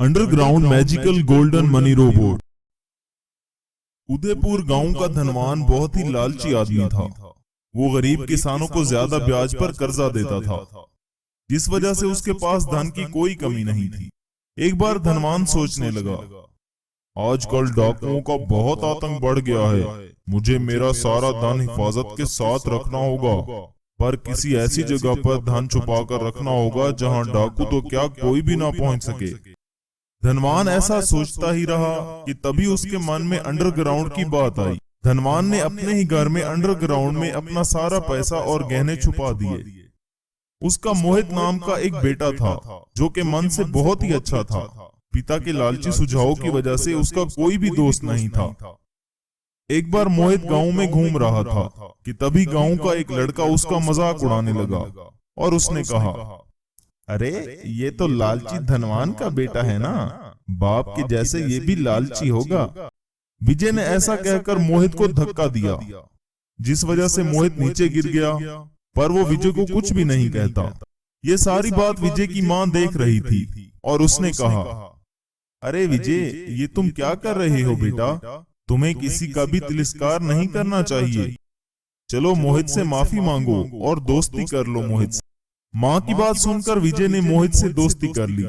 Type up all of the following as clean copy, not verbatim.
Underground magical golden money robot. Udaipur गांव का धनवान बहुत ही लालची आदमी था। वो गरीब किसानों को ज्यादा ब्याज पर कर्जा देता था, जिस वजह से उसके पास धन की कोई कमी नहीं थी। एक बार धनवान सोचने लगा, आजकल डाकुओं का बहुत आतंक बढ़ गया है, मुझे मेरा सारा धन हिफाजत के साथ रखना होगा, पर किसी ऐसी जगह पर धन छुपा कर रखना होगा जहां डाकू तो क्या कोई भी ना पहुंच सके। धनवान ऐसा सोचता ही रहा कि तभी उसके मन में अंडरग्राउंड की बात आई। धनवान ने अपने ही घर में अंडरग्राउंड में अपना सारा पैसा और गहने छुपा दिए। उसका मोहित नाम का एक बेटा था, जो कि मन से बहुत ही अच्छा था। पिता के लालची सुझावों की वजह से उसका कोई भी दोस्त नहीं था। एक बार मोहित गांव में घूम रहा था कि तभी गांव का एक लड़का उसका मजाक उड़ाने लगा और उसने कहा, अरे ये तो लालची धनवान का बेटा है ना, बाप के जैसे ये भी लालची होगा। विजय ने ऐसा कहकर मोहित को धक्का दिया, जिस वजह से मोहित नीचे गिर गया, पर वो विजय को कुछ भी नहीं कहता। ये सारी बात विजय की मां देख रही थी और उसने कहा, अरे विजय, ये तुम क्या कर रहे हो बेटा, तुम्हें किसी का भी तिरस्कार नहीं करना चाहिए। चलो मोहित से माफी मांगो और दोस्ती कर लो मोहित से। माँ की बात सुनकर विजय ने मोहित से दोस्ती कर ली।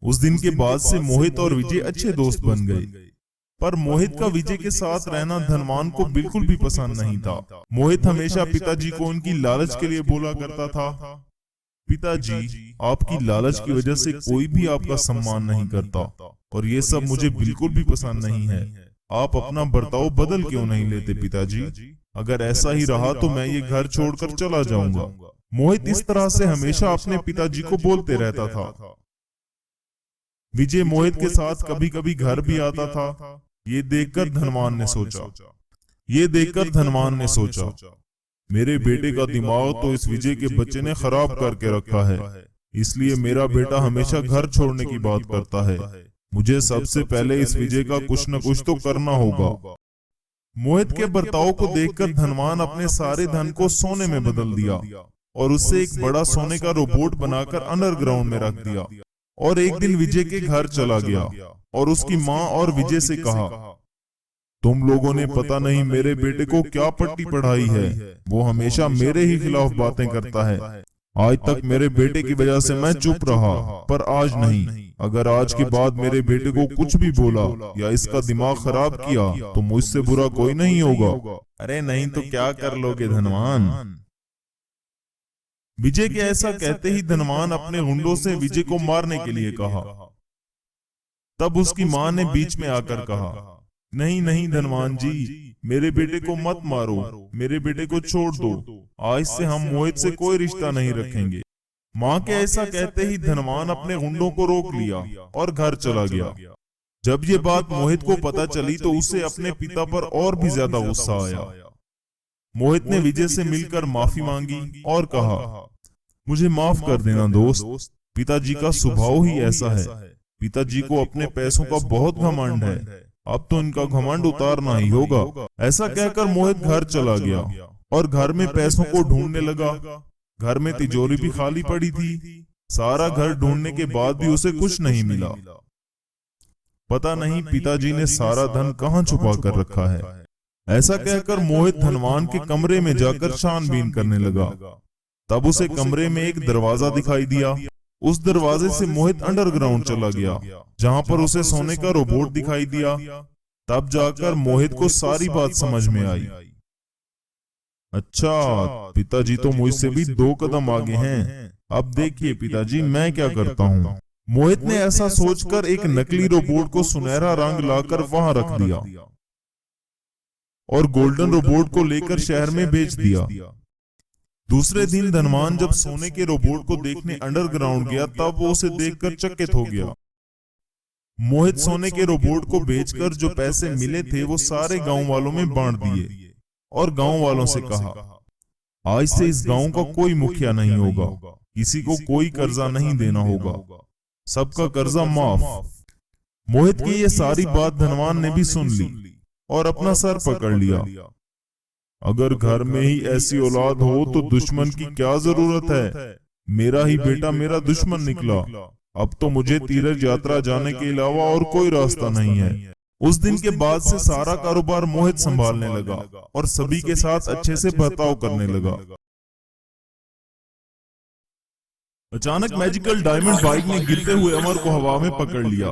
उस दिन के बाद से मोहित और विजय अच्छे दोस्त बन गए। पर मोहित का विजय के साथ रहना धनवान को बिल्कुल भी पसंद नहीं था। मोहित हमेशा पिताजी को उनकी लालच के लिए बोला करता था, पिताजी, आपकी लालच की वजह से कोई भी आपका सम्मान नहीं करता और ये सब मुझे बिल्कुल भी पसंद नहीं है। आप अपना बर्ताव बदल क्यों नहीं लेते पिताजी? अगर ऐसा ही रहा तो मैं ये घर छोड़कर चला जाऊंगा। मोहित इस तरह से हमेशा अपने पिताजी को बोलते रहता था। विजय मोहित के साथ कभी कभी घर भी आता था। ये देखकर धनवान ने सोचा, मेरे बेटे का दिमाग तो इस विजय के बच्चे ने खराब करके रखा है, इसलिए मेरा बेटा हमेशा घर छोड़ने की बात करता है। मुझे सबसे पहले इस विजय का कुछ न कुछ तो करना होगा। मोहित के बर्ताव को देखकर धनवान अपने सारे धन को सोने में बदल दिया और उससे एक बड़ा सोने का रोबोट बनाकर अंडरग्राउंड में रख दिया और एक दिन विजय के घर चला गया और उसकी माँ और विजय से कहा, तुम लोगों ने पता नहीं मेरे बेटे को क्या पट्टी पढ़ाई है, वो हमेशा मेरे ही खिलाफ बातें करता है। आज तक मेरे बेटे की वजह से मैं चुप रहा, पर आज नहीं। अगर आज के बाद मेरे बेटे को कुछ भी बोला या इसका दिमाग खराब किया तो मुझसे बुरा कोई नहीं होगा। अरे नहीं तो क्या कर लोगे धनवान? विजय के ऐसा कहते ही धनवान अपने गुंडों से विजय को मारने के लिए कहा। तब उसकी मां ने बीच में आकर कहा, नहीं नहीं धनवान जी, मेरे बेटे को मत मारो, मेरे बेटे को छोड़ दो, आज से हम मोहित से कोई रिश्ता नहीं रखेंगे। माँ के ऐसा कहते ही धनवान अपने गुंडों को रोक लिया और घर चला गया। जब ये बात मोहित को पता चली तो उसे अपने पिता पर और भी ज्यादा गुस्सा आया। मोहित ने विजय से मिलकर माफी मांगी और कहा, मुझे माफ कर देना दोस्त, पिताजी का स्वभाव ही ऐसा है। पिताजी को अपने पैसों का बहुत घमंड है, अब तो इनका घमंड उतारना ही होगा। ऐसा कहकर मोहित घर चला गया और घर में पैसों को ढूंढने लगा। घर में तिजोरी भी खाली पड़ी थी। सारा घर ढूंढने के बाद भी उसे कुछ नहीं मिला। पता नहीं पिताजी ने सारा धन कहां छुपा कर रखा है। ऐसा कहकर मोहित धनवान के कमरे में जाकर छानबीन करने लगा। तब उसे कमरे में एक दरवाजा दिखाई दिया। उस दरवाजे से मोहित अंडरग्राउंड चला गया, जहां पर उसे सोने का रोबोट दिखाई दिया। तब जाकर मोहित को सारी बात समझ में आई। अच्छा, पिताजी तो मुझसे भी 2 कदम आगे हैं। अब देखिए पिताजी, मैं क्या करता हूँ। मोहित ने ऐसा सोचकर एक नकली रोबोट को सुनहरा रंग लाकर वहां रख दिया और गोल्डन रोबोट को लेकर शहर में बेच दिया। दूसरे दिन धनवान जब सोने के रोबोट को देखने अंडरग्राउंड गया, तब वो उसे देखकर चकित हो गया। मोहित सोने के रोबोट को बेचकर जो पैसे मिले थे वो सारे गांव वालों में बांट दिए और गांव वालों से कहा, आज से इस गांव का कोई मुखिया नहीं होगा, किसी को कोई कर्जा नहीं देना होगा, सबका कर्जा माफ। मोहित की ये सारी बात धनवान ने भी सुन ली और अपना सर पकड़ लिया। अगर घर में ही ऐसी औलाद हो तो दुश्मन की क्या जरूरत है? मेरा ही बेटा मेरा दुश्मन निकला। अब तो मुझे तीर्थ यात्रा जाने के अलावा और कोई रास्ता नहीं है। उस दिन के बाद से सारा कारोबार मोहित संभालने लगा और सभी के साथ अच्छे से बर्ताव करने लगा। अचानक मैजिकल डायमंड बाइक ने गिरते हुए अमर को हवा में पकड़ लिया।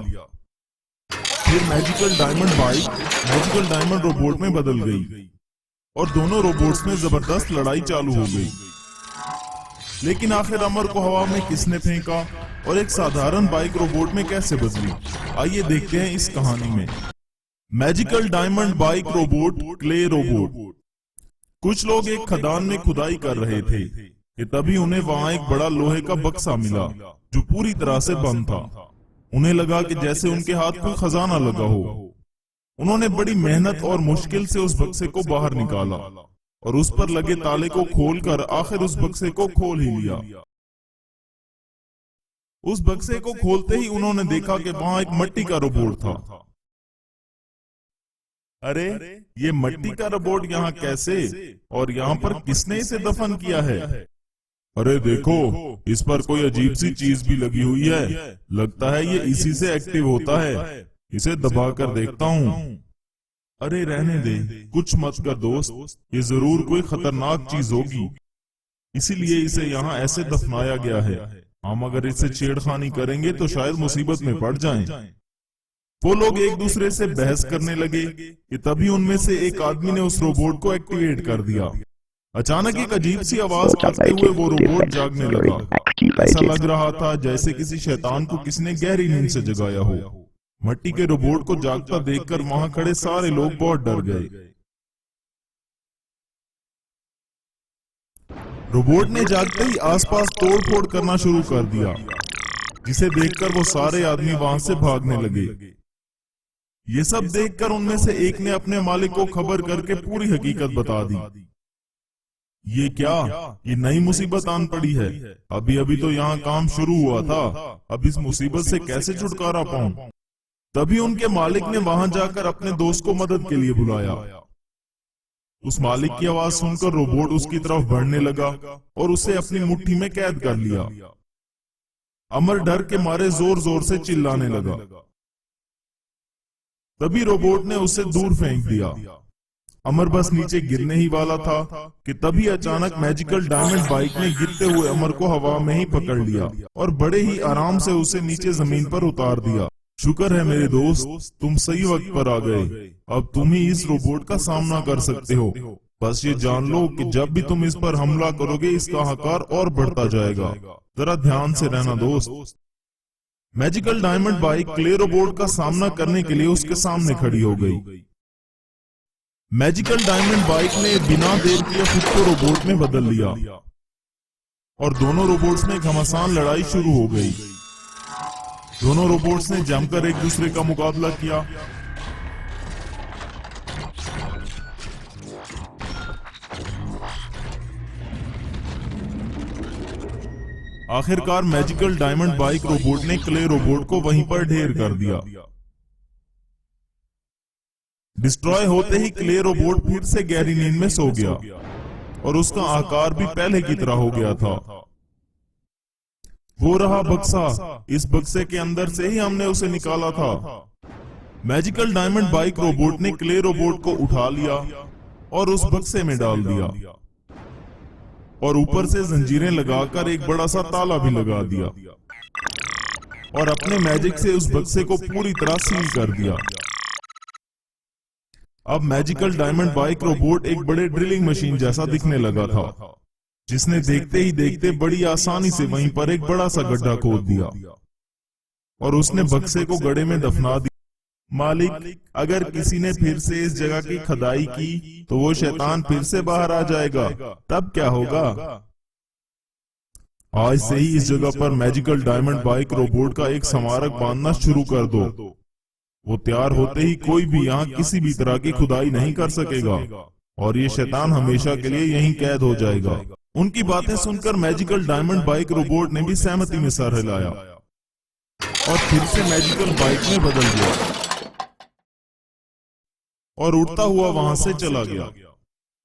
फिर magical diamond bike magical diamond robot में बदल गई और दोनों रोबोट्स में जबरदस्त लड़ाई चालू हो गई। लेकिन आखिर अमर को हवा में किसने फेंका और एक साधारण बाइक रोबोट में कैसे बदली, आइए देखते हैं इस कहानी में। Magical diamond bike robot clay robot. कुछ लोग एक खदान में खुदाई कर रहे थे कि तभी उन्हें वहां एक बड़ा लोहे का बक्सा मिला जो पूरी तरह से बंद था। उन्हें लगा कि जैसे उनके हाथ कोई खजाना लगा हो। उन्होंने बड़ी मेहनत और मुश्किल से उस बक्से को बाहर निकाला और उस पर लगे ताले को खोलकर आखिर उस बक्से को खोल ही लिया। उस बक्से को खोलते ही उन्होंने देखा कि वहां एक मिट्टी का रोबोट था। अरे, ये मिट्टी का रोबोट यहाँ कैसे और यहाँ पर किसने इसे दफन किया है? अरे देखो, इस पर कोई अजीब सी चीज भी लगी हुई है। लगता है ये इसी से एक्टिव होता है। इसे दबाकर देखता हूँ। अरे रहने दे, कुछ मत कर दोस्त, ये जरूर कोई खतरनाक चीज होगी, इसीलिए इसे यहाँ ऐसे दफनाया गया है। हम अगर इससे छेड़खानी करेंगे तो शायद मुसीबत में पड़ जाएं। वो लोग एक दूसरे से बहस करने लगे कि तभी उनमें से एक आदमी ने उस रोबोट को एक्टिवेट कर दिया। अचानक एक अजीब सी आवाज करते हुए वो रोबोट जागने लगा। ऐसा लग रहा था जैसे किसी शैतान को किसने गहरी नींद से जगाया हो। मिट्टी के रोबोट को जागता देखकर वहां खड़े सारे लोग बहुत डर गए। रोबोट ने जागते ही आसपास तोड़-फोड़ करना शुरू कर दिया, जिसे देखकर वो सारे आदमी वहां से भागने लगे। ये सब देखकर उनमें से एक ने अपने मालिक को खबर करके पूरी हकीकत बता दी। ये क्या, ये नई मुसीबत आन पड़ी है। अभी अभी तो यहाँ काम शुरू हुआ था, अब इस मुसीबत से कैसे छुटकारा पाऊं? तभी उनके मालिक ने वहां जाकर अपने दोस्त को मदद के लिए बुलाया। उस मालिक की आवाज सुनकर रोबोट उसकी तरफ बढ़ने लगा और उसे अपनी मुट्ठी में कैद कर लिया। अमर डर के मारे जोर जोर से चिल्लाने लगा। तभी रोबोट ने उसे दूर फेंक दिया। अमर बस नीचे गिरने ही वाला था कि तभी अचानक मैजिकल डायमंड बाइक ने गिरते हुए अमर को हवा में ही पकड़ लिया और बड़े ही आराम से उसे नीचे जमीन पर उतार दिया। शुक्र है मेरे दोस्त, तुम सही वक्त पर आ गए। अब तुम ही इस रोबोट का सामना कर सकते हो। बस ये जान लो कि जब भी तुम इस पर हमला करोगे इसका आकार और बढ़ता जाएगा। जरा ध्यान से रहना दोस्त। Magical diamond bike clay robot का सामना करने के लिए उसके सामने खड़ी हो गई। मैजिकल डायमंड बाइक ने बिना देर किए खुद को रोबोट में बदल लिया और दोनों रोबोट्स में घमासान लड़ाई शुरू हो गई। दोनों रोबोट्स ने जमकर एक दूसरे का मुकाबला किया। आखिरकार मैजिकल डायमंड बाइक रोबोट ने क्ले रोबोट को वहीं पर ढेर कर दिया। डिस्ट्रॉय होते ही क्ले रोबोट फिर से गहरी नींद में सो गया और उसका आकार भी पहले की तरह हो गया था। वो रहा बक्सा, इस बक्से के अंदर से ही हमने उसे निकाला था। मैजिकल डायमंड बाइक रोबोट ने क्ले रोबोट को उठा लिया और उस बक्से में डाल दिया और ऊपर से जंजीरें लगाकर एक बड़ा सा ताला भी लगा दिया और अपने मैजिक से उस बक्से को पूरी तरह सील कर दिया। अब मैजिकल डायमंड बाइक रोबोट एक बड़े ड्रिलिंग मशीन जैसा दिखने लगा था, जिसने देखते ही देखते बड़ी आसानी से वहीं पर एक बड़ा सा गड्ढा खोद दिया और उसने बक्से को गड्ढे में दफना दिया। मालिक, अगर किसी ने फिर से इस जगह की खुदाई की तो वो शैतान फिर से बाहर आ जाएगा, तब क्या होगा? आज से ही इस जगह पर मैजिकल डायमंड बाइक रोबोट का एक स्मारक बांधना शुरू कर दो। वो तैयार होते ही कोई भी यहाँ किसी भी तरह की खुदाई नहीं कर सकेगा और ये शैतान हमेशा के लिए यहीं कैद हो जाएगा। उनकी बातें सुनकर मैजिकल डायमंड बाइक रोबोट ने भी सहमति में सर हिलाया और फिर से मैजिकल बाइक में बदल गया और उड़ता हुआ वहां से चला गया।